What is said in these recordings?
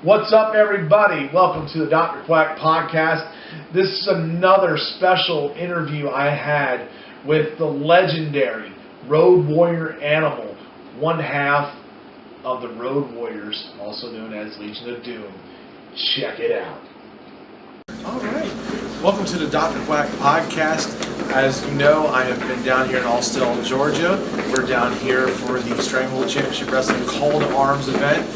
What's up, everybody? Welcome to the Dr. Quack podcast. This is another special interview I had with the legendary Road Warrior Animal, one half of the Road Warriors, also known as Legion of Doom. Check it out. All right. Welcome to the Dr. Quack podcast. As you know, I have been down here in Allston, Georgia. We're down here for the Stranglehold Championship Wrestling Call to Arms event.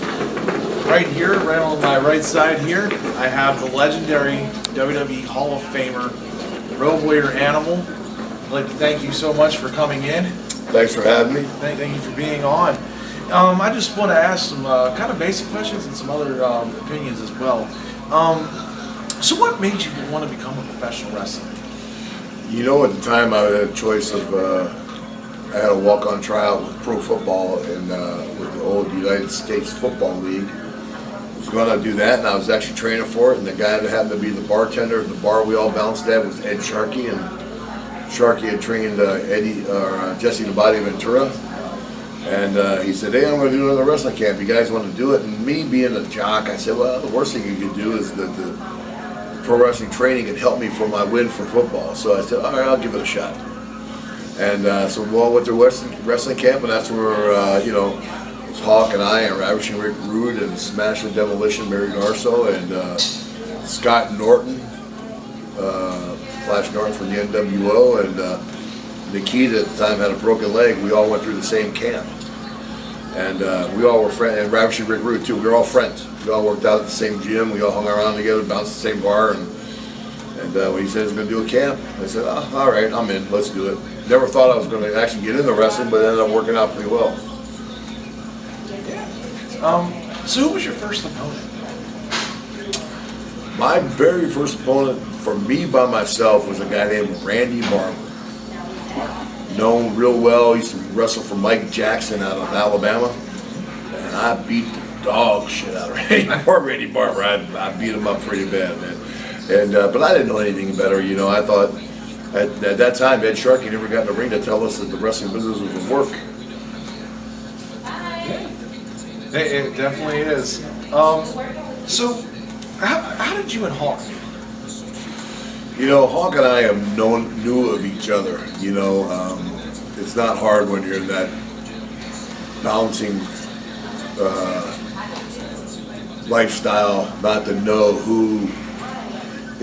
Right here, right on my right side here, I have the legendary WWE Hall of Famer, Road Warrior Animal. I'd like to thank you so much for coming in. Thanks for having me. Thank you for being on. I just want to ask some kind of basic questions and some other opinions as well. So what made you want to become a professional wrestler? You know, at the time I had a choice of, I had a walk-on tryout with pro football and with the old United States Football League. I was going to do that, and I was actually training for it, and the guy that happened to be the bartender at the bar we all bounced at was Ed Sharkey, and Sharkey had trained Jesse the Body Ventura, and he said, hey, I'm going to do another wrestling camp. You guys want to do it? And me being a jock, I said, well, the worst thing you could do is that the pro wrestling training could help me for my win for football. So I said, all right, I'll give it a shot. And so we all went to wrestling camp, and that's where, it was Hawk and I, and Ravishing Rick Rude, and Smash and Demolition, Mary Darso, and Scott Norton, Flash Norton from the NWO, and Nikita at the time had a broken leg. We all went through the same camp. And we all were friends, and Ravishing Rick Rude too. We were all friends. We all worked out at the same gym. We all hung around together, bounced the same bar. And when he said he was going to do a camp, I said, oh, all right, I'm in. Let's do it. Never thought I was going to actually get into wrestling, but it ended up working out pretty well. So who was your first opponent? My very first opponent for me by myself was a guy named Randy Barber. Known real well. He used to wrestle for Mike Jackson out of Alabama, and I beat the dog shit out of Randy Barber. I beat him up pretty bad, man. And but I didn't know anything better. You know, I thought at that time Ed Sharkey never got in the ring to tell us that the wrestling business was a work. It definitely is. So how did you and Hawk meet? You know, Hawk and I have knew of each other. You know, it's not hard when you're in that bouncing lifestyle not to know who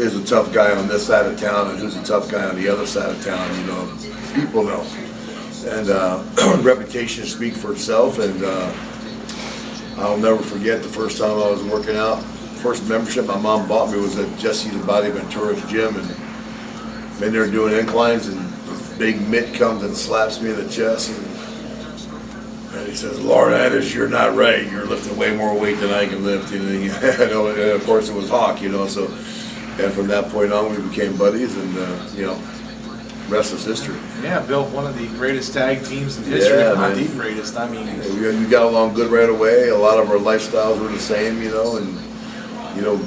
is a tough guy on this side of town and who's a tough guy on the other side of town. You know, people know. And reputation speaks for itself. And I'll never forget the first time I was working out. First membership my mom bought me was at Jesse the Body Ventura's gym, and been there doing inclines, and this big mitt comes and slaps me in the chest, and he says, Laurinaitis, you're not right. You're lifting way more weight than I can lift. You know, and of course it was Hawk, you know, so, and from that point on we became buddies, and, rest is history. Yeah, built one of the greatest tag teams in history, if not the greatest. I mean, we got along good right away. A lot of our lifestyles were the same, you know, and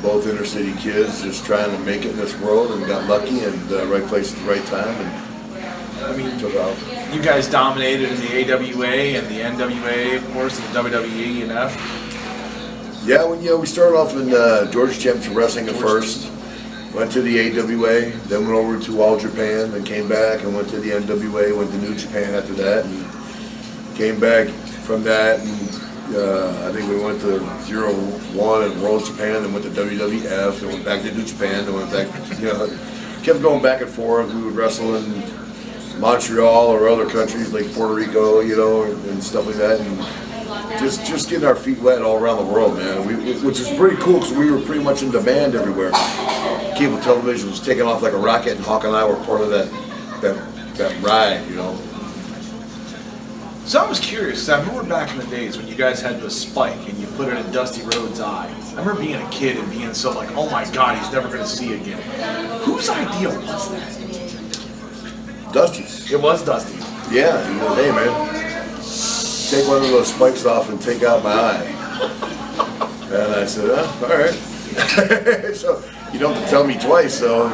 both inner city kids just trying to make it in this world, and got lucky, and right place at the right time, and I mean, took off. You guys dominated in the AWA and the NWA, of course, and the WWE and F. Yeah, we started off in Georgia Championship Wrestling at first. Went to the AWA, then went over to All Japan, then came back and went to the NWA, went to New Japan after that, and came back from that, and I think we went to 0-1 in World Japan, then went to WWF, then went back to New Japan, then went back, kept going back and forth. We would wrestle in Montreal or other countries like Puerto Rico, and stuff like that, and just getting our feet wet all around the world, man. Which was pretty cool because we were pretty much in demand everywhere. Cable television was taking off like a rocket, and Hawk and I were part of that ride, So I was curious, I remember back in the days when you guys had the spike and you put it in Dusty Rhodes' eye. I remember being a kid and being so like, oh my God, he's never going to see again. Whose idea was that? Dusty's. It was Dusty. Yeah, he goes, hey man, take one of those spikes off and take out my eye. And I said, all right. So you don't have to tell me twice. So, I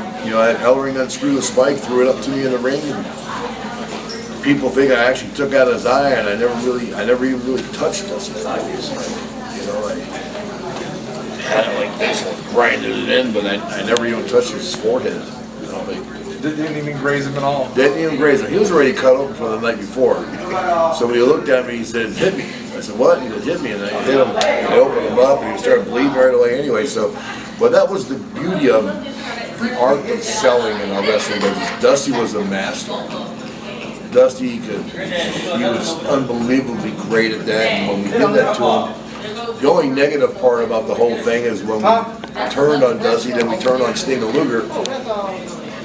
had Ellering unscrew the spike, threw it up to me in the ring, and people think I actually took out his eye, and I never even really touched Dusty's eye. just grinded it in, but I never even touched his forehead. You know, Didn't even graze him at all. didn't even graze him. He was already cut open from the night before. So when he looked at me, he said, "Hit me." I said, "What?" He goes, "Hit me," and I hit him. I opened him up, and he started bleeding right away anyway. So, but that was the beauty of the art of selling in our wrestling business. Dusty was a master. Dusty he was unbelievably great at that, and when we did that to him, the only negative part about the whole thing is when we turned on Dusty, then we turned on Sting and Luger.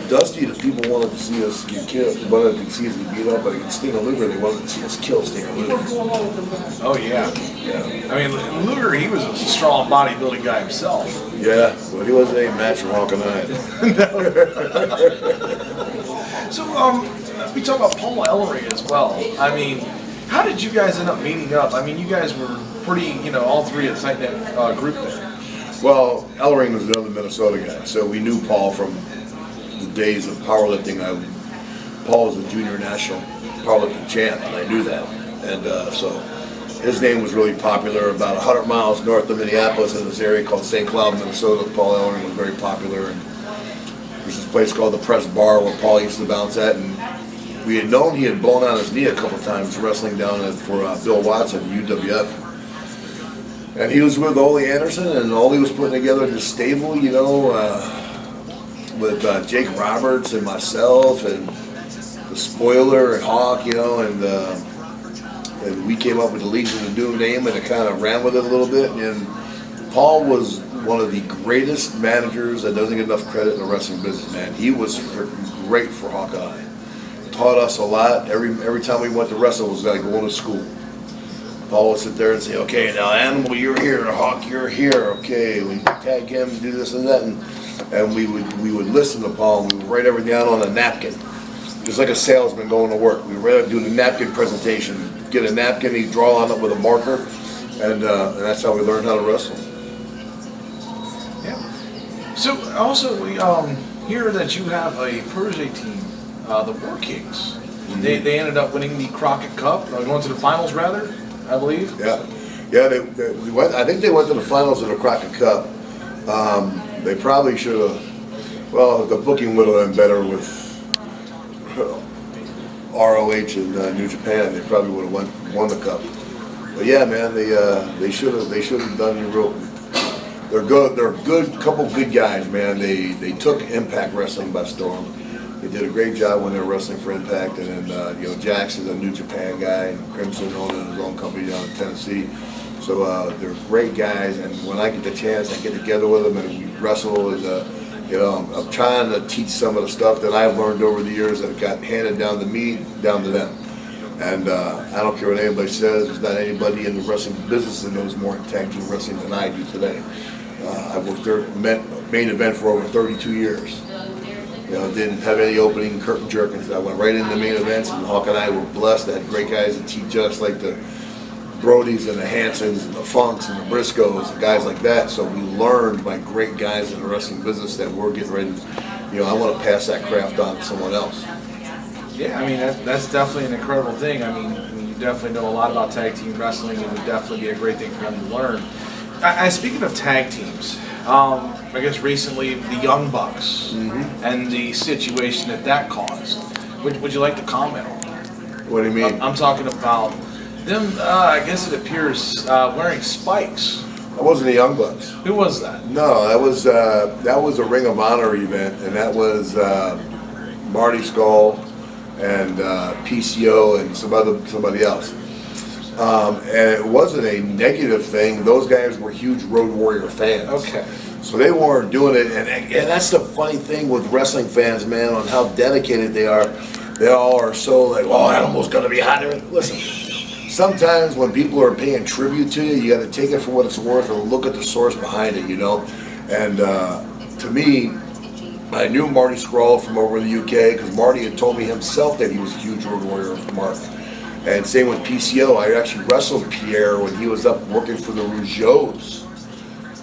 Dusty, the people wanted to see us get killed, wanted to see us get beat up, but against Sting and Luger, they wanted to see us kill Sting and Luger. Oh yeah. I mean, Luger, he was a strong bodybuilding guy himself. Yeah, but he wasn't a match for Hawk and I. So, we talk about Paul Ellering as well. I mean, how did you guys end up meeting up? I mean, you guys were pretty, all three a tight-knit group there. Well, Ellering was another Minnesota guy, so we knew Paul from the days of powerlifting. Paul was a junior national powerlifting champ, and I knew that. And so his name was really popular. About 100 miles north of Minneapolis in this area called St. Cloud, Minnesota, Paul Ellering was very popular. And there's this place called the Press Bar where Paul used to bounce at. And we had known he had blown out his knee a couple times wrestling down for Bill Watson, UWF. And he was with Ole Anderson, and Ole was putting together this stable, with Jake Roberts and myself and the Spoiler and Hawk, and we came up with the Legion of Doom name, and it kind of ran with it a little bit. And Paul was one of the greatest managers that doesn't get enough credit in the wrestling business, man. He was great for Hawk and I. Taught us a lot. Every time we went to wrestle, it was like going to school. Paul would sit there and say, "Okay, now Animal, you're here. Hawk, you're here. Okay, we tag him, do this and that," and we would listen to Paul. And we would write everything down on a napkin, just like a salesman going to work. We would do the napkin presentation. Get a napkin, he'd draw on it with a marker, and that's how we learned how to wrestle. Yeah. So also we hear that you have a protege team, the War Kings. Mm-hmm. They ended up winning the Crockett Cup, going to the finals rather. I believe. Yeah. They went. I think they went to the finals of the Crockett Cup. They probably should have. Well, the booking would have been better with ROH and New Japan. They probably would have won the cup. But yeah, man, they should have done real. They're good. They're good. Couple good guys, man. They took Impact Wrestling by storm. They did a great job when they were wrestling for Impact, and then Jackson's a New Japan guy, and Crimson owning his own company down in Tennessee. So they're great guys, and when I get the chance, I get together with them and we wrestle. And I'm trying to teach some of the stuff that I've learned over the years that got handed down to me, down to them. And I don't care what anybody says. There's not anybody in the wrestling business that knows more tag team wrestling than I do today. I've worked there, main event for over 32 years. Didn't have any opening curtain jerkings. I went right into main events, and Hawk and I were blessed. I had great guys that teach us, like the Brodies and the Hansons and the Funks and the Briscoes and guys like that. So we learned by great guys in the wrestling business that we're getting ready to, I want to pass that craft on to someone else. Yeah, I mean, that's definitely an incredible thing. I mean, you definitely know a lot about tag team wrestling, and it would definitely be a great thing for them to learn. Speaking of tag teams, I guess recently the Young Bucks and the situation that caused. Would you like to comment on that? What do you mean? I'm talking about them, I guess it appears, wearing spikes. That wasn't the Young Bucks. Who was that? No, that was a Ring of Honor event, and that was Marty Skull and PCO and somebody else. And it wasn't a negative thing. Those guys were huge Road Warrior fans. Okay. So they weren't doing it, and that's the funny thing with wrestling fans, man, on how dedicated they are. They all are so like, "Oh, Animal's gonna be hot." Listen, sometimes when people are paying tribute to you, you got to take it for what it's worth and look at the source behind it, And to me, I knew Marty Scurll from over in the UK because Marty had told me himself that he was a huge Road Warrior of Mark. And same with PCO. I actually wrestled Pierre when he was up working for the Rougeaus.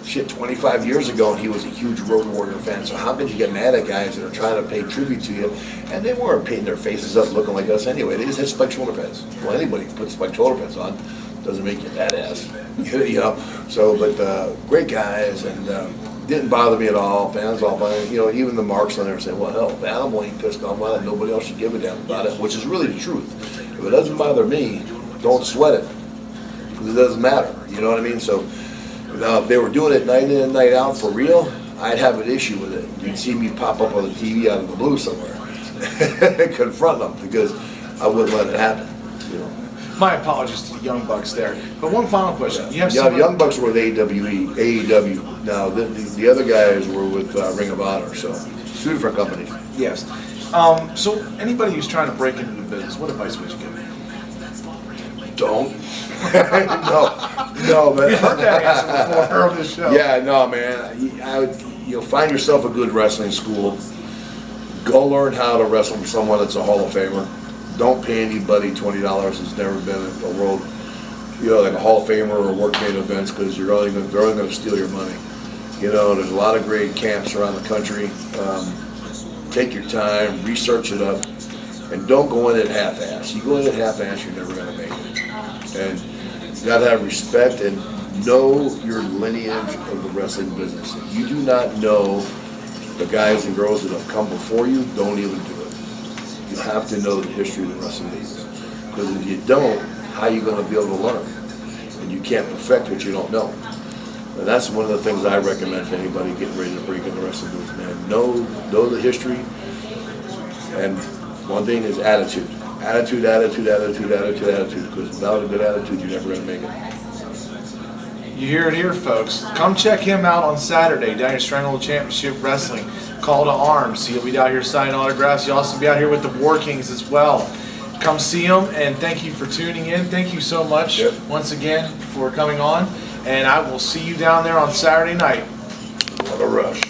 25 years ago, and he was a huge Road Warrior fan. So how could you get mad at guys that are trying to pay tribute to you? And they weren't painting their faces up looking like us anyway. They just had spiked shoulder pads. Well, anybody can put spiked shoulder pads on. doesn't make you badass. You know, so, but great guys, and didn't bother me at all. Fans all fine. You know, even the marks on there saying, well, hell, if the animal ain't pissed off about it, nobody else should give a damn about it, which is really the truth. If it doesn't bother me, don't sweat it, because it doesn't matter. You know what I mean? So now, if they were doing it night in and night out for real, I'd have an issue with it. You'd see me pop up on the TV out of the blue somewhere, confront them, because I wouldn't let it happen. You know. My apologies to the Young Bucks there. But one final question. You have Young Bucks were with AEW. Now, the other guys were with Ring of Honor, so two different companies. Yes. So anybody who's trying to break into the business, what advice would you give? Don't. no, but You've heard that answer before on this show. Yeah, no, man. You'll find yourself a good wrestling school. Go learn how to wrestle from someone that's a Hall of Famer. Don't pay anybody $20 that's never been in a world, you know, like a Hall of Famer or work-made events, because they're only going to steal your money. You know, there's a lot of great camps around the country. Take your time, research it up, and don't go in it half-ass. You go in it half-ass, you're never going to make it. And you got to have respect and know your lineage of the wrestling business. If you do not know the guys and girls that have come before you, don't even do it. You have to know the history of the wrestling business. Because if you don't, how are you going to be able to learn? And you can't perfect what you don't know. And that's one of the things I recommend to anybody getting ready to break in the wrestling business, man. Know the history. And one thing is attitude. Attitude. Because without a good attitude, you're never going to make it. You hear it here, folks. Come check him out on Saturday down here, Stranglehold Championship Wrestling. Call to Arms. He'll be down here signing autographs. He'll also be out here with the War Kings as well. Come see him, and thank you for tuning in. Thank you so much once again for coming on, and I will see you down there on Saturday night. What a rush.